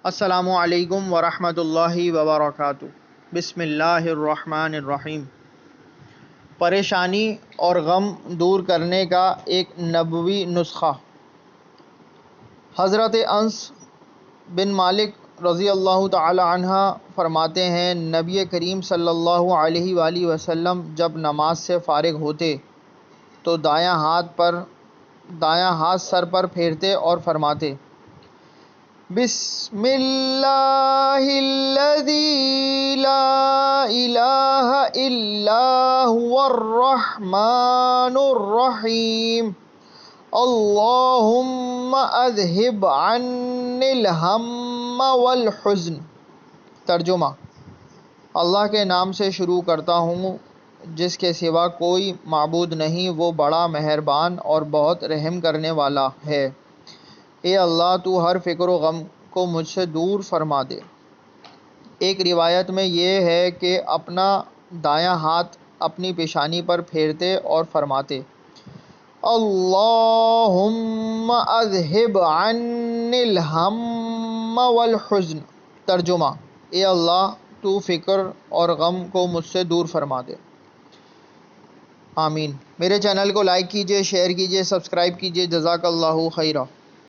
السلام علیکم ورحمۃ اللہ وبرکاتہ۔ بسم اللہ الرحمن الرحیم۔ پریشانی اور غم دور کرنے کا ایک نبوی نسخہ۔ حضرت انس بن مالک رضی اللہ تعالی عنہ فرماتے ہیں، نبی کریم صلی اللہ علیہ وآلہ وسلم جب نماز سے فارغ ہوتے تو دایاں ہاتھ سر پر پھیرتے اور فرماتے، بسم اللہ الذی لا الہ الا هو الرحمن الرحیم، اللہم اذہب عنی الہم والحزن۔ ترجمہ: اللہ کے نام سے شروع کرتا ہوں جس کے سوا کوئی معبود نہیں، وہ بڑا مہربان اور بہت رحم کرنے والا ہے۔ اے اللہ، تو ہر فکر و غم کو مجھ سے دور فرما دے۔ ایک روایت میں یہ ہے کہ اپنا دایاں ہاتھ اپنی پیشانی پر پھیرتے اور فرماتے، اللہم اذہب عنی الہم والحزن۔ ترجمہ: اے اللہ، تو فکر اور غم کو مجھ سے دور فرما دے۔ آمین۔ میرے چینل کو لائک کیجیے، شیئر کیجیے، سبسکرائب کیجیے۔ جزاک اللہ خیرہ۔